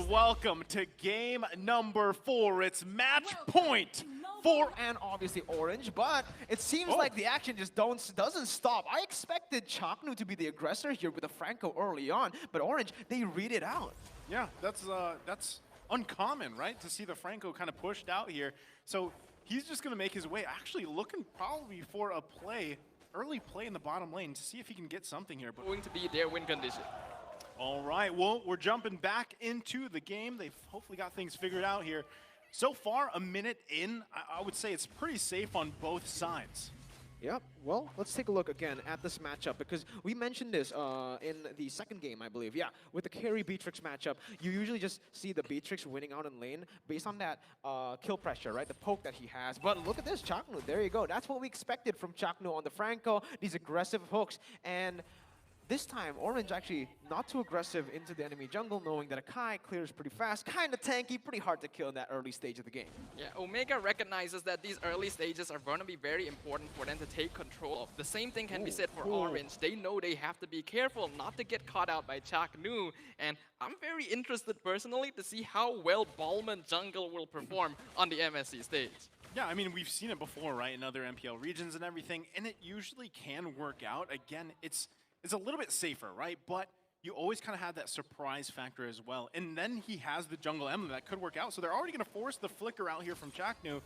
welcome to game number 4. It's match point for and obviously Orange, but it seems like the action just doesn't stop. I expected Chaknu to be the aggressor here with the Franco early on, but Orange, they read it out. Yeah, that's uncommon, right? To see the Franco kind of pushed out here. So he's just going to make his way, actually looking probably for a early play in the bottom lane to see if he can get something here. But going to be their win condition. All right, well, we're jumping back into the game. They've hopefully got things figured out here. So far, a minute in, I would say it's pretty safe on both sides. Yep. Well, let's take a look again at this matchup because we mentioned this in the second game, I believe. Yeah, with the carry Beatrix matchup, you usually just see the Beatrix winning out in lane based on that kill pressure, right? The poke that he has. But look at this, Chaknu. There you go. That's what we expected from Chaknu on the Franco. These aggressive hooks. And this time, Orange actually not too aggressive into the enemy jungle, knowing that Akai clears pretty fast, kind of tanky, pretty hard to kill in that early stage of the game. Yeah, Omega recognizes that these early stages are going to be very important for them to take control of. The same thing can be said for Orange. They know they have to be careful not to get caught out by Chaknu, and I'm very interested personally to see how well Ballman jungle will perform on the MSC stage. Yeah, I mean, we've seen it before, right, in other MPL regions and everything, and it usually can work out. Again, it's a little bit safer, right? But you always kind of have that surprise factor as well. And then he has the jungle emblem that could work out. So they're already going to force the flicker out here from Chaknu.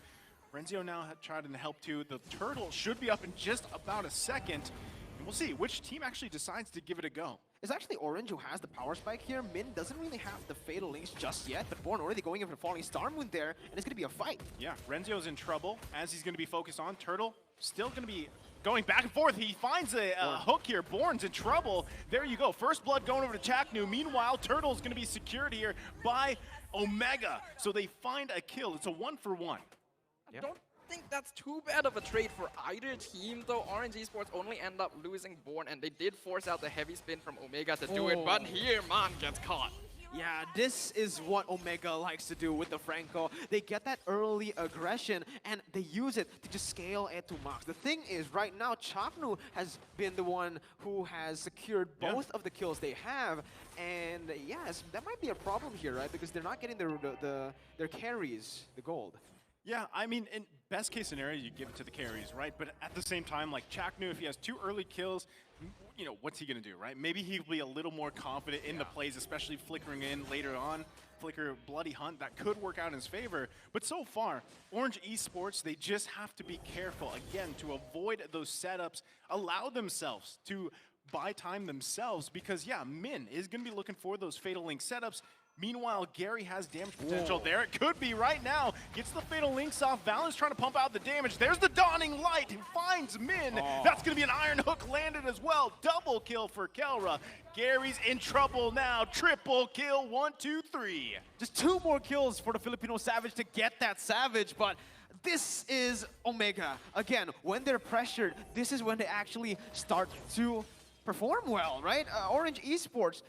Renzio now tried to help too. The turtle should be up in just about a second. And we'll see which team actually decides to give it a go. It's actually Orange who has the power spike here. Min doesn't really have the fatal links just yet, but Born already going in for the Falling Star Moon there, and it's going to be a fight. Yeah, Renzio's in trouble as he's going to be focused on. Turtle still going to be going back and forth. He finds a hook here. Born's in trouble. There you go. First blood going over to Chaknu. Meanwhile, Turtle's going to be secured here by Omega. So they find a kill. It's a 1-for-1. I don't think that's too bad of a trade for either team, though. Orange Esports only end up losing Born, and they did force out the heavy spin from Omega to do it. But here, Man gets caught. Yeah, this is what Omega likes to do with the Franco. They get that early aggression and they use it to just scale it to max. The thing is, right now, Chaknu has been the one who has secured both of the kills they have. And yes, that might be a problem here, right? Because they're not getting their carries, the gold. Yeah, I mean, in best case scenario, you give it to the carries, right? But at the same time, like Chaknu, if he has 2 early kills, you know, what's he going to do, right? Maybe he'll be a little more confident in the plays, especially flickering in later on. Flicker, Bloody Hunt, that could work out in his favor. But so far, Orange Esports, they just have to be careful, again, to avoid those setups, allow themselves to buy time themselves, because, yeah, Min is going to be looking for those Fatal Link setups. Meanwhile, Gary has damage potential there. It could be right now. Gets the Fatal Links off. Valen's trying to pump out the damage. There's the Dawning Light who finds Min. That's going to be an Iron Hook landed as well. Double kill for Kelra. Gary's in trouble now. Triple kill, 1, 2, 3. Just 2 more kills for the Filipino Savage to get that Savage, but this is Omega. Again, when they're pressured, this is when they actually start to perform well, right? Orange Esports,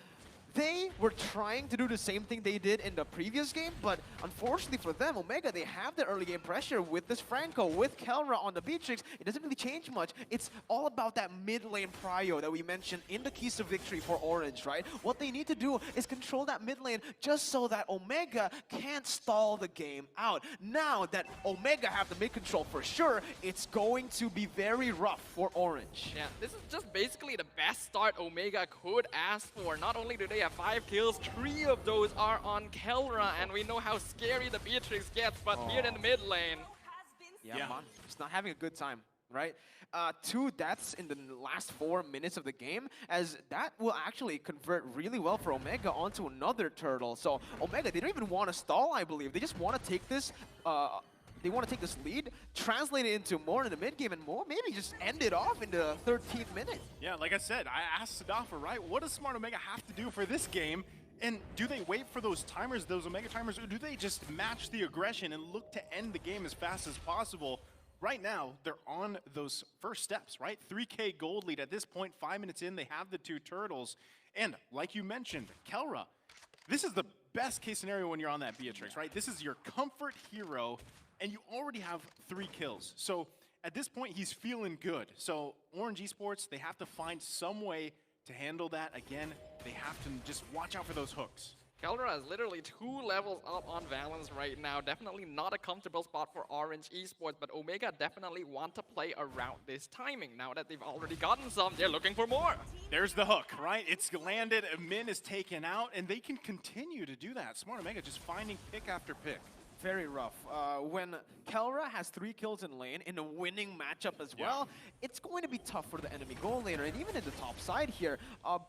they were trying to do the same thing they did in the previous game, but unfortunately for them, Omega, they have the early game pressure with this Franco, with Kelra on the Beatrix. It doesn't really change much. It's all about that mid lane prio that we mentioned in the keys to victory for Orange, right? What they need to do is control that mid lane just so that Omega can't stall the game out. Now that Omega have the mid control for sure, it's going to be very rough for Orange. Yeah, this is just basically the best start Omega could ask for. Not only do they have 5 kills, 3 of those are on Kelra, and we know how scary the Beatrix gets, but here in the mid lane. Yeah, man, he's not having a good time, right? 2 deaths in the last 4 minutes of the game, as that will actually convert really well for Omega onto another turtle. So Omega, they don't even want to stall, I believe. They just want to take this they want to take this lead, translate it into more in the mid game, and more maybe just end it off in the 13th minute. Yeah, like I said, I asked Sadafa, right? What does Smart Omega have to do for this game? And do they wait for those timers, those Omega timers, or do they just match the aggression and look to end the game as fast as possible? Right now, they're on those first steps, right? 3K gold lead at this point, 5 minutes in, they have the 2 turtles. And like you mentioned, Kelra, this is the best case scenario when you're on that Beatrix, right? This is your comfort hero, and you already have 3 kills. So at this point, he's feeling good. So Orange Esports, they have to find some way to handle that. Again, they have to just watch out for those hooks. Keldra is literally 2 levels up on Valence right now. Definitely not a comfortable spot for Orange Esports, but Omega definitely want to play around this timing. Now that they've already gotten some, they're looking for more. There's the hook, right? It's landed, Min is taken out, and they can continue to do that. Smart Omega just finding pick after pick. Very rough. When Kelra has 3 kills in lane in a winning matchup as well, it's going to be tough for the enemy goal laner. And even in the top side here,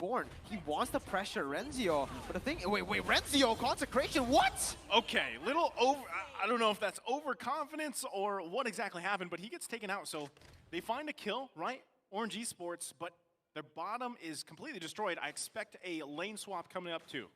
Born, he wants to pressure Renzio. But the thing, wait, Renzio, Consecration, what? Okay, little over, I don't know if that's overconfidence or what exactly happened, but he gets taken out. So they find a kill, right? Orange Esports, but their bottom is completely destroyed. I expect a lane swap coming up too.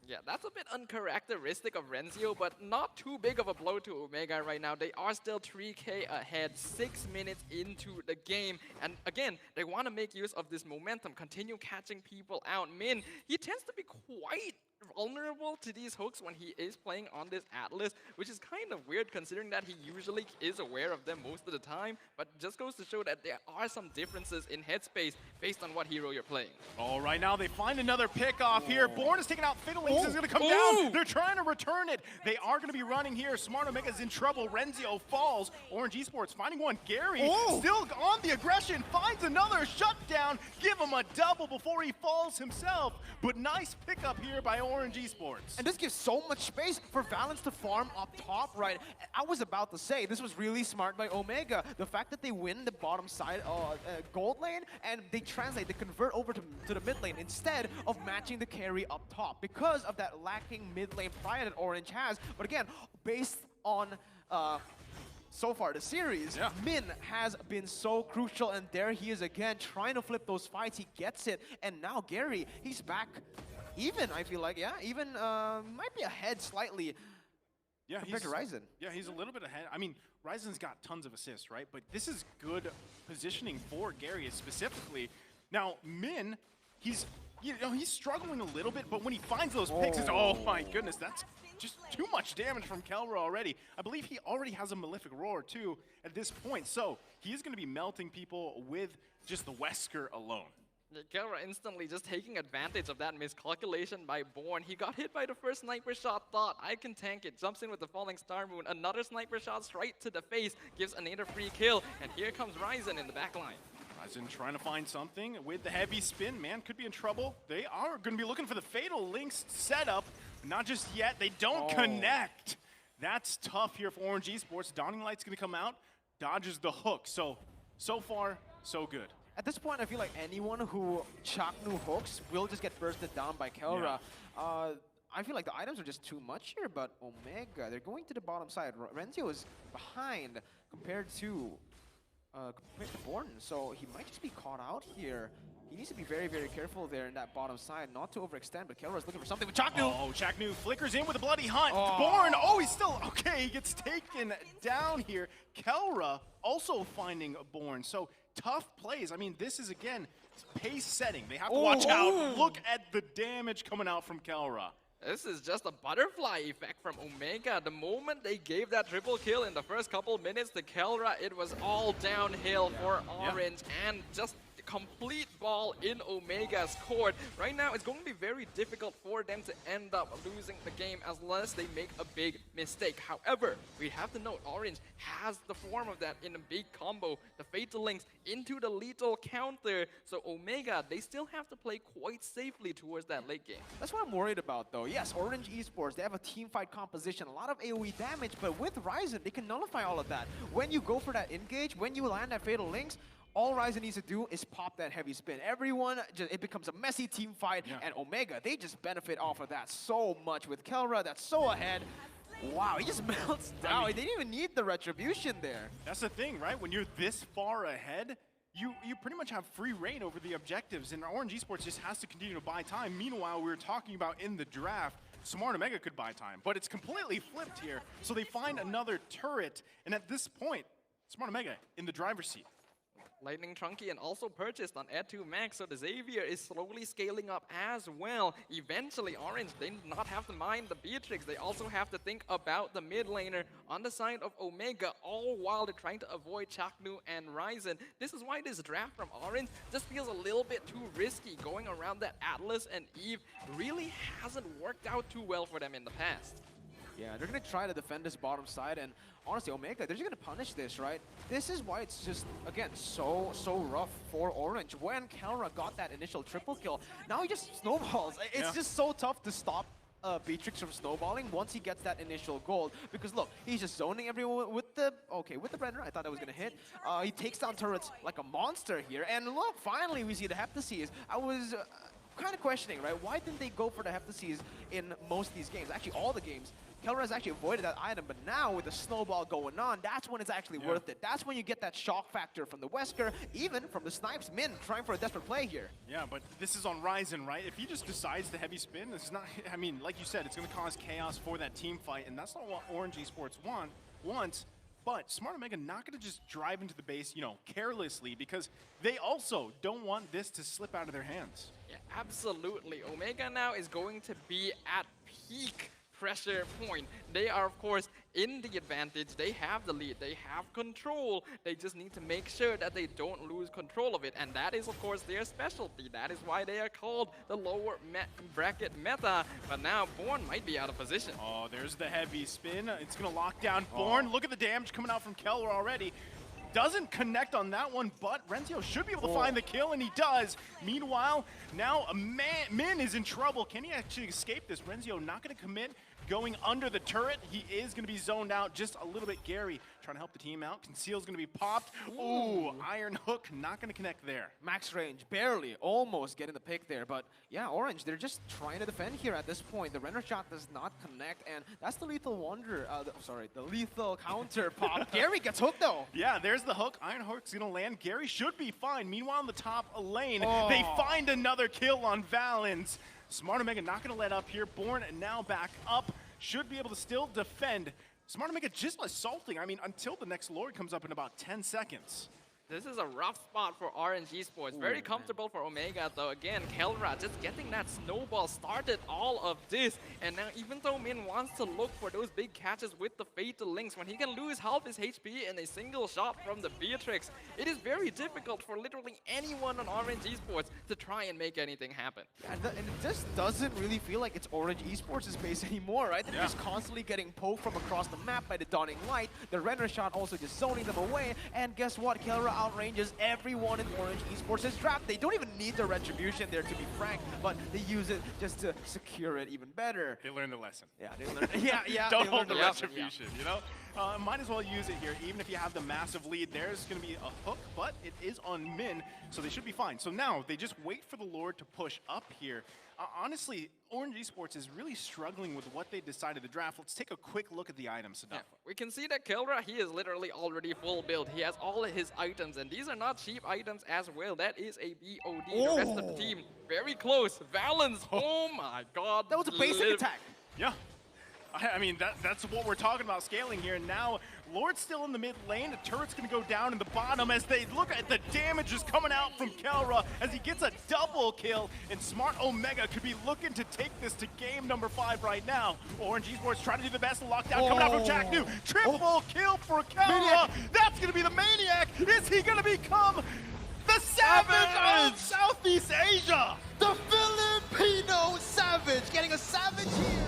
Yeah, that's a bit uncharacteristic of Renzio, but not too big of a blow to Omega right now. They are still 3K ahead, 6 minutes into the game. And again, they want to make use of this momentum, continue catching people out. Min, he tends to be quite vulnerable to these hooks when he is playing on this Atlas, which is kind of weird considering that he usually is aware of them most of the time, but just goes to show that there are some differences in headspace based on what hero you're playing. All right, now they find another pick off here. Born is taking out Fatal Links is going to come down. They're trying to return it. They are going to be running here. Smart Omega's in trouble. Renzio falls. Orange Esports finding one. Gary still on the aggression, finds another shutdown. Give him a double before he falls himself. But nice pickup here by Orange Esports. And this gives so much space for Valence to farm up top, right? I was about to say, this was really smart by Omega. The fact that they win the bottom side gold lane, and they translate, they convert over to the mid lane instead of matching the carry up top because of that lacking mid lane pride that Orange has. But again, based on so far the series, Min has been so crucial, and there he is again trying to flip those fights. He gets it, and now Gary, he's back even, I feel like, even might be ahead slightly compared to Ryzen. Yeah, he's a little bit ahead. I mean, Ryzen's got tons of assists, right? But this is good positioning for Gary specifically. Now, Min, he's struggling a little bit, but when he finds those picks, it's, oh my goodness, that's just too much damage from Kelra already. I believe he already has a Malefic Roar too at this point, so he is going to be melting people with just the Wesker alone. Kelra instantly just taking advantage of that miscalculation by Born. He got hit by the first sniper shot, thought, I can tank it, jumps in with the falling star moon, another sniper shot straight to the face, gives another free kill, and here comes Ryzen in the back line. Ryzen trying to find something with the heavy spin. Man could be in trouble. They are going to be looking for the Fatal Links setup. Not just yet. They don't connect. That's tough here for Orange Esports. Dawning Light's going to come out, dodges the hook. So far, so good. At this point, I feel like anyone who Chaknu hooks will just get bursted down by Kelra. I feel like the items are just too much here, but Omega, they're going to the bottom side. Renzio is behind compared to Born, so he might just be caught out here. He needs to be very, very careful there in that bottom side, not to overextend, but Kelra is looking for something with Chaknu. Oh, Chaknu flickers in with a bloody hunt. Born, he's still, okay, he gets taken down here. Kelra also finding Born, so tough plays. I mean, this is, again, pace setting. They have to watch out. Look at the damage coming out from Kelra. This is just a butterfly effect from Omega. The moment they gave that triple kill in the first couple minutes to Kelra, it was all downhill for Orange and just complete ball in Omega's court. Right now, it's going to be very difficult for them to end up losing the game unless they make a big mistake. However, we have to note Orange has the form of that in a big combo. The Fatal Links into the lethal counter. So Omega, they still have to play quite safely towards that late game. That's what I'm worried about, though. Yes, Orange Esports, they have a team fight composition, a lot of AoE damage, but with Ryzen, they can nullify all of that. When you go for that engage, when you land that Fatal Links, all Ryzen needs to do is pop that heavy spin. Everyone, it becomes a messy team fight, and Omega, they just benefit off of that so much with Kelra. That's so ahead. Wow, he just melts down. They didn't even need the retribution there. That's the thing, right? When you're this far ahead, you pretty much have free reign over the objectives, and Orange Esports just has to continue to buy time. Meanwhile, we were talking about in the draft, Smart Omega could buy time, but it's completely flipped here. So they find another turret, and at this point, Smart Omega in the driver's seat. Lightning Trunky and also purchased on Ed2 Max, so the Xavier is slowly scaling up as well. Eventually, Orange, they do not have to mind the Beatrix, they also have to think about the mid laner on the side of Omega, all while they're trying to avoid Chaknu and Ryzen. This is why this draft from Orange just feels a little bit too risky. Going around that Atlas and Eve really hasn't worked out too well for them in the past. Yeah, they're going to try to defend this bottom side, and honestly, Omega, they're just going to punish this, right? This is why it's just, again, so rough for Orange. When Kelra got that initial triple kill, now he just snowballs. It's just so tough to stop Beatrix from snowballing once he gets that initial gold, because look, he's just zoning everyone with the Brenner. I thought that was gonna hit. He takes down turrets like a monster here, and look, finally we see the Heptaseas. I was kind of questioning, right? Why didn't they go for the Heptaseas in most of these games? Actually, all the games. Kelra has actually avoided that item, but now with the snowball going on, that's when it's actually worth it. That's when you get that shock factor from the Wesker, even from the Snipes. Min trying for a desperate play here. Yeah, but this is on Ryzen, right? If he just decides to heavy spin, this is not, I mean, like you said, it's going to cause chaos for that team fight, and that's not what Orange Esports wants. But Smart Omega not going to just drive into the base, you know, carelessly, because they also don't want this to slip out of their hands. Yeah, absolutely. Omega now is going to be at peak pressure point. They are, of course, in the advantage. They have the lead. They have control. They just need to make sure that they don't lose control of it. And that is, of course, their specialty. That is why they are called the lower bracket meta. But now Born might be out of position. Oh, there's the heavy spin. It's going to lock down Born. Look at the damage coming out from Kelra already. Doesn't connect on that one, but Renzio should be able to find the kill, and he does. Meanwhile, now Min is in trouble. Can he actually escape this? Renzio not going to commit. Going under the turret, he is going to be zoned out just a little bit. Gary trying to help the team out. Conceal's going to be popped. Ooh, Iron Hook not going to connect there. Max range, barely, almost getting the pick there. But yeah, Orange, they're just trying to defend here at this point. The render shot does not connect, and that's the lethal wonder. The lethal counter pop. Gary gets hooked though. Yeah, there's the hook. Iron Hook's going to land. Gary should be fine. Meanwhile, in the top lane, they find another kill on Valens. Smart Omega not going to let up here. Born now back up. Should be able to still defend. Smart Omega just assaulting. I mean, until the next Lord comes up in about 10 seconds. This is a rough spot for Orange Esports. Very comfortable for Omega, though. Again, Kelra just getting that snowball started all of this. And now, even though Min wants to look for those big catches with the Fatal Links, when he can lose half his HP in a single shot from the Beatrix, it is very difficult for literally anyone on Orange Esports to try and make anything happen. And it just doesn't really feel like it's Orange Esports' space anymore, right? They're just constantly getting poked from across the map by the Dawning Light. The render shot also just zoning them away. And guess what? Kelra outranges everyone in Orange Esports' draft. They don't even need the retribution there, to be frank, but they use it just to secure it even better. They learned the lesson. Yeah, they learned. Yeah. Don't hold the retribution, you know? Might as well use it here, even if you have the massive lead. There's going to be a hook, but it is on Min, so they should be fine. So now they just wait for the Lord to push up here. Honestly, Orange Esports is really struggling with what they decided to draft. Let's take a quick look at the items. Yeah, we can see that Kelra, he is literally already full build. He has all of his items, and these are not cheap items as well. That is a BOD. The rest of the team, very close. Valens, oh my god. That was a basic attack. Yeah. I mean, that's what we're talking about scaling here. Now, Lord's still in the mid lane. The turret's going to go down in the bottom as they look at the damage is coming out from Kelra as he gets a double kill. And Smart Omega could be looking to take this to game number 5 right now. Orange Esports trying to do the best. The lockdown coming out from Chaknu. Triple kill for Kelra. That's going to be the Maniac. Is he going to become the Savage of Southeast Asia? The Filipino Savage getting a Savage here.